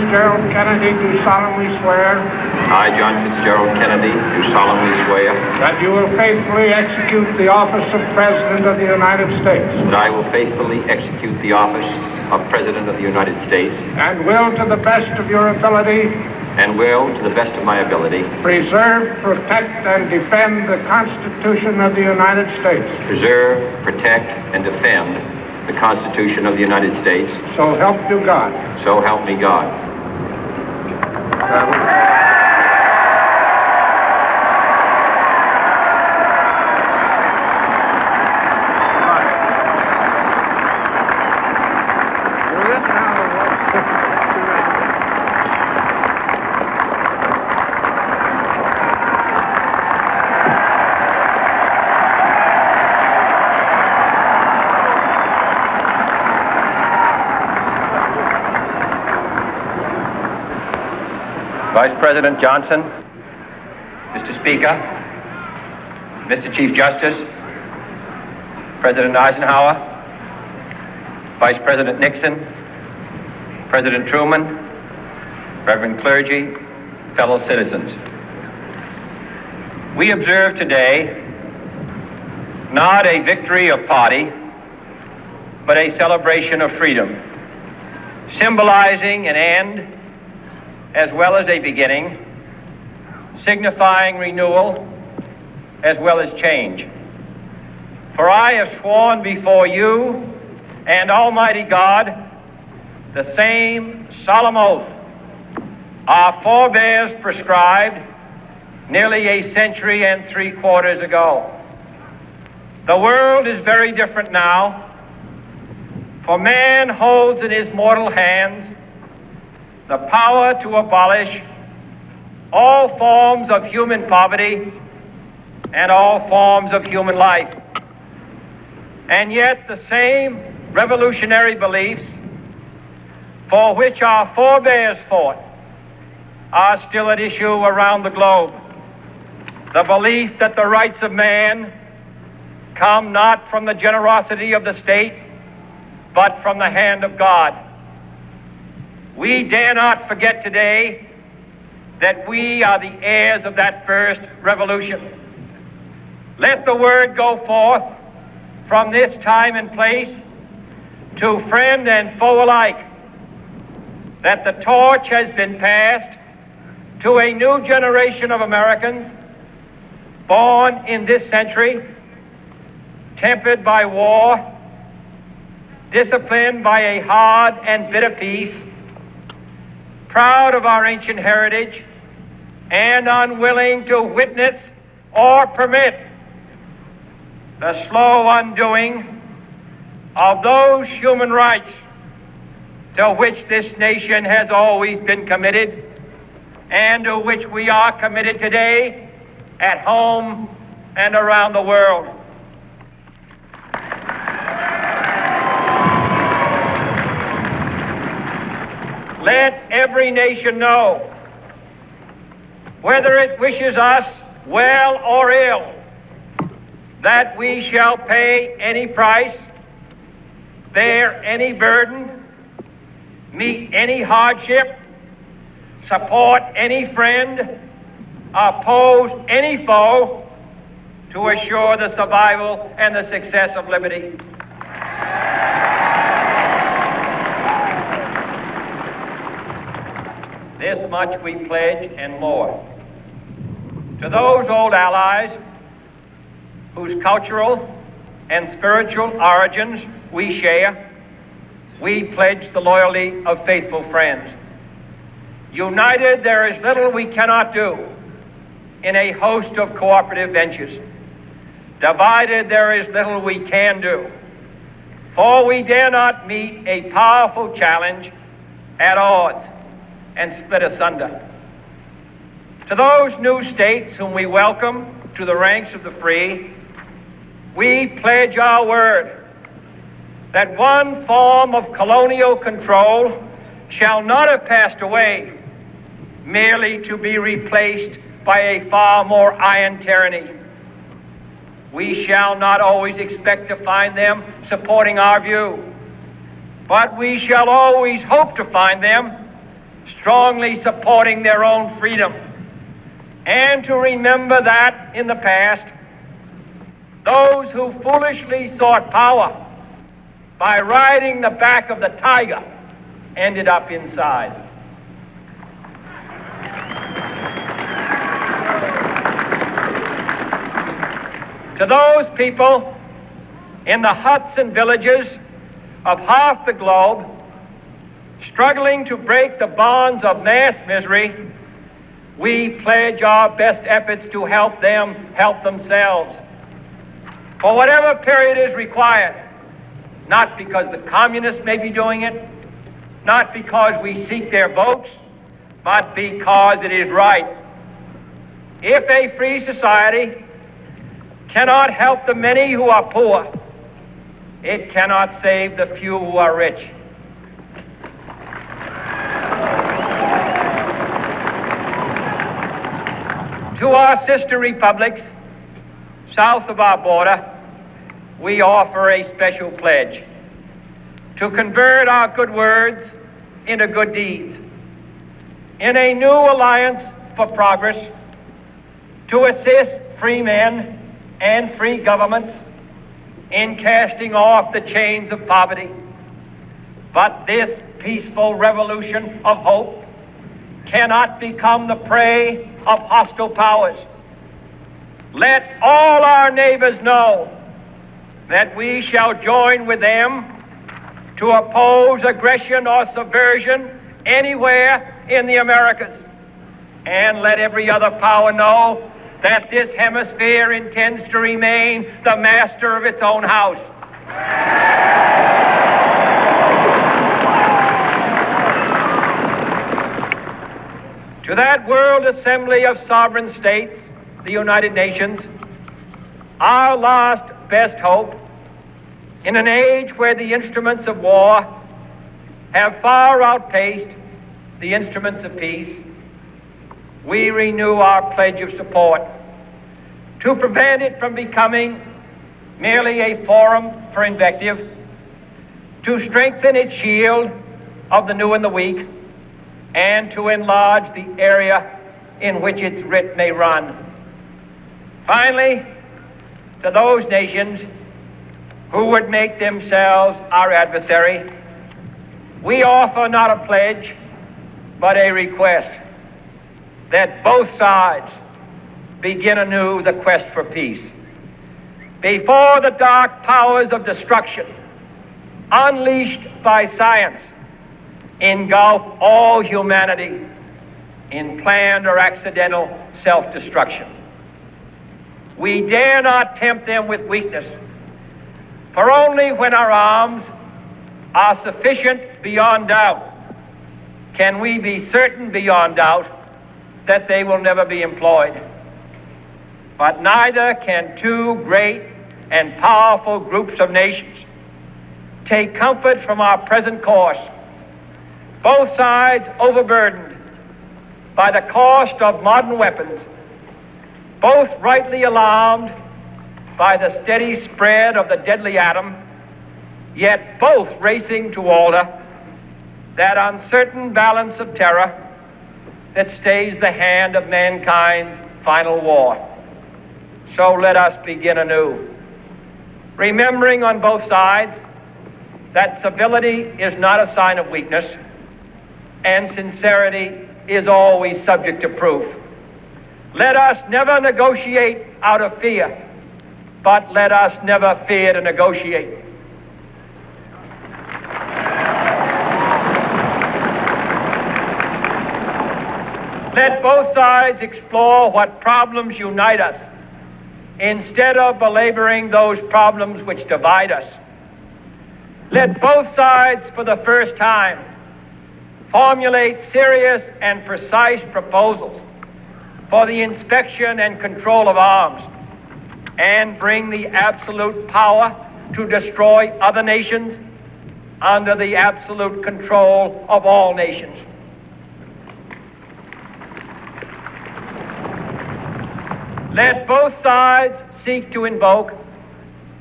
Fitzgerald Kennedy, do solemnly swear. I, John Fitzgerald Kennedy, do solemnly swear. That you will faithfully execute the office of President of the United States. That I will faithfully execute the office of President of the United States. And will, to the best of your ability, and will, to the best of my ability, preserve, protect, and defend the Constitution of the United States. Preserve, protect, and defend the Constitution of the United States. So help you God. So help me God. Vice President Johnson, Mr. Speaker, Mr. Chief Justice, President Eisenhower, Vice President Nixon, President Truman, Reverend clergy, fellow citizens. We observe today not a victory of party, but a celebration of freedom, symbolizing an end as well as a beginning, signifying renewal as well as change. For I have sworn before you and Almighty God the same solemn oath our forebears prescribed nearly a century and 3/4 ago. The world is very different now, for man holds in his mortal hands the power to abolish all forms of human poverty and all forms of human life. And yet the same revolutionary beliefs for which our forebears fought are still at issue around the globe. The belief that the rights of man come not from the generosity of the state, but from the hand of God. We dare not forget today that we are the heirs of that first revolution. Let the word go forth from this time and place to friend and foe alike that the torch has been passed to a new generation of Americans born in this century, tempered by war, disciplined by a hard and bitter peace, proud of our ancient heritage, and unwilling to witness or permit the slow undoing of those human rights to which this nation has always been committed and to which we are committed today at home and around the world. Let every nation know, whether it wishes us well or ill, that we shall pay any price, bear any burden, meet any hardship, support any friend, oppose any foe to assure the survival and the success of liberty. This much we pledge and more. To those old allies whose cultural and spiritual origins we share, we pledge the loyalty of faithful friends. United, there is little we cannot do in a host of cooperative ventures. Divided, there is little we can do, for we dare not meet a powerful challenge at odds and split asunder. To those new states whom we welcome to the ranks of the free, we pledge our word that one form of colonial control shall not have passed away, merely to be replaced by a far more iron tyranny. We shall not always expect to find them supporting our view, but we shall always hope to find them strongly supporting their own freedom, and to remember that in the past, those who foolishly sought power by riding the back of the tiger ended up inside. To those people in the huts and villages of half the globe struggling to break the bonds of mass misery, we pledge our best efforts to help them help themselves for whatever period is required, not because the communists may be doing it, not because we seek their votes, but because it is right. If a free society cannot help the many who are poor, it cannot save the few who are rich. To our sister republics south of our border, we offer a special pledge to convert our good words into good deeds, in a new alliance for progress, to assist free men and free governments in casting off the chains of poverty. But this peaceful revolution of hope cannot become the prey of hostile powers. Let all our neighbors know that we shall join with them to oppose aggression or subversion anywhere in the Americas. And let every other power know that this hemisphere intends to remain the master of its own house. To that World Assembly of Sovereign States, the United Nations, our last best hope, in an age where the instruments of war have far outpaced the instruments of peace, we renew our pledge of support to prevent it from becoming merely a forum for invective, to strengthen its shield of the new and the weak, and to enlarge the area in which its writ may run. Finally, to those nations who would make themselves our adversary, we offer not a pledge, but a request that both sides begin anew the quest for peace. Before the dark powers of destruction, unleashed by science, engulf all humanity in planned or accidental self-destruction, we dare not tempt them with weakness, for only when our arms are sufficient beyond doubt can we be certain beyond doubt that they will never be employed. But neither can two great and powerful groups of nations take comfort from our present course, both sides overburdened by the cost of modern weapons, both rightly alarmed by the steady spread of the deadly atom, yet both racing to alter that uncertain balance of terror that stays the hand of mankind's final war. So let us begin anew, remembering on both sides that civility is not a sign of weakness, and sincerity is always subject to proof. Let us never negotiate out of fear, but let us never fear to negotiate. Let both sides explore what problems unite us, instead of belaboring those problems which divide us. Let both sides, for the first time, formulate serious and precise proposals for the inspection and control of arms, and bring the absolute power to destroy other nations under the absolute control of all nations. Let both sides seek to invoke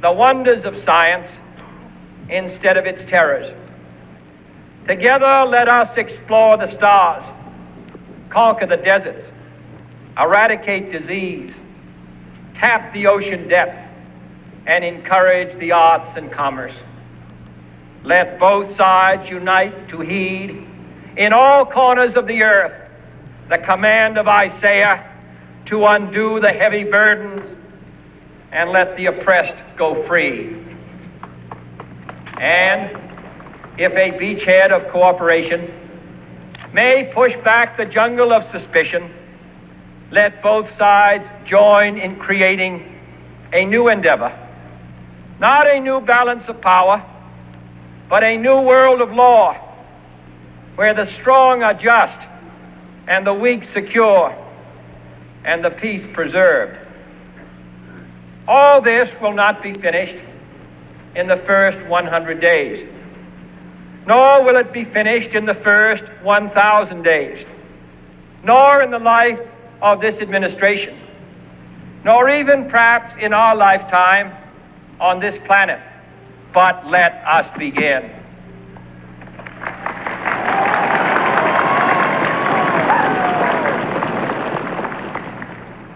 the wonders of science instead of its terrors. Together, let us explore the stars, conquer the deserts, eradicate disease, tap the ocean depth, and encourage the arts and commerce. Let both sides unite to heed in all corners of the earth the command of Isaiah to undo the heavy burdens and let the oppressed go free. And if a beachhead of cooperation may push back the jungle of suspicion, let both sides join in creating a new endeavor, not a new balance of power, but a new world of law, where the strong are just and the weak secure and the peace preserved. All this will not be finished in the first 100 days, nor will it be finished in the first 1,000 days, nor in the life of this administration, nor even perhaps in our lifetime on this planet. But let us begin.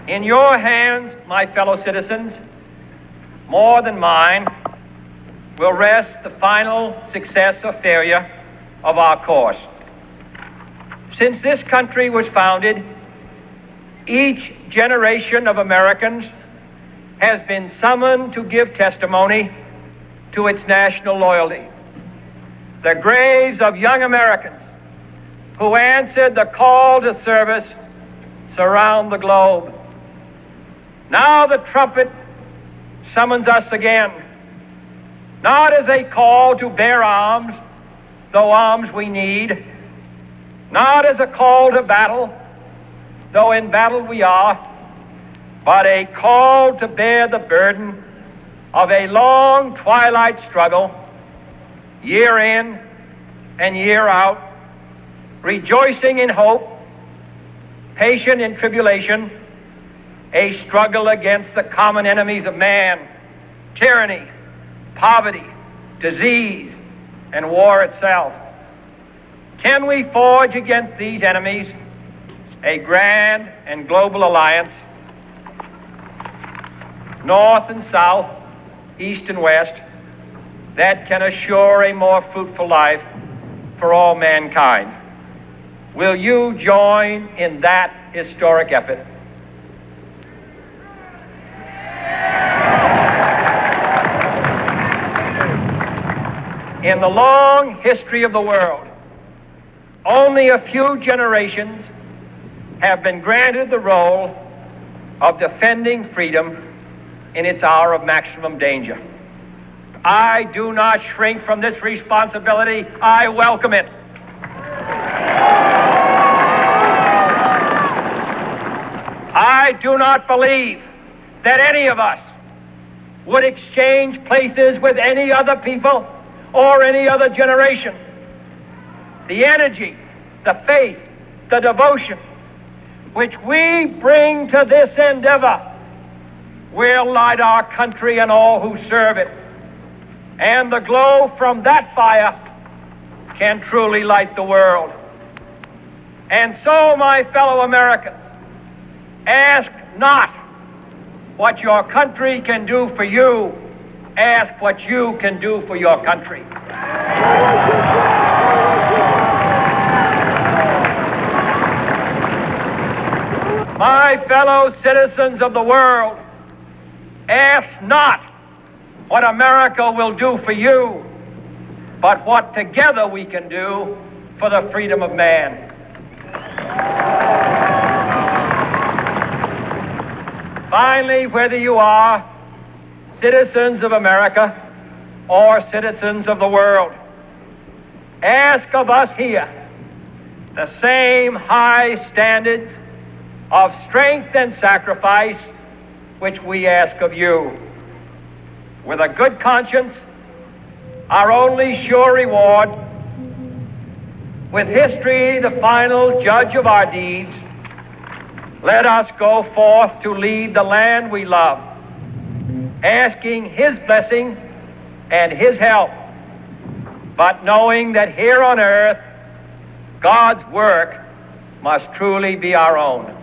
In your hands, my fellow citizens, more than mine, will rest the final success or failure of our course. Since this country was founded, each generation of Americans has been summoned to give testimony to its national loyalty. The graves of young Americans who answered the call to service surround the globe. Now the trumpet summons us again, not as a call to bear arms, though arms we need, not as a call to battle, though in battle we are, but a call to bear the burden of a long twilight struggle, year in and year out, rejoicing in hope, patient in tribulation, a struggle against the common enemies of man, tyranny, poverty, disease, and war itself. Can we forge against these enemies a grand and global alliance, north and south, east and west, that can assure a more fruitful life for all mankind? Will you join in that historic effort? In the long history of the world, only a few generations have been granted the role of defending freedom in its hour of maximum danger. I do not shrink from this responsibility. I welcome it. I do not believe that any of us would exchange places with any other people or any other generation. The energy, the faith, the devotion which we bring to this endeavor will light our country and all who serve it. And the glow from that fire can truly light the world. And so, my fellow Americans, ask not what your country can do for you. Ask what you can do for your country. My fellow citizens of the world, ask not what America will do for you, but what together we can do for the freedom of man. Finally, whether you are citizens of America or citizens of the world, ask of us here the same high standards of strength and sacrifice which we ask of you. With a good conscience, our only sure reward, with history the final judge of our deeds, let us go forth to lead the land we love, asking His blessing and His help, but knowing that here on earth God's work must truly be our own.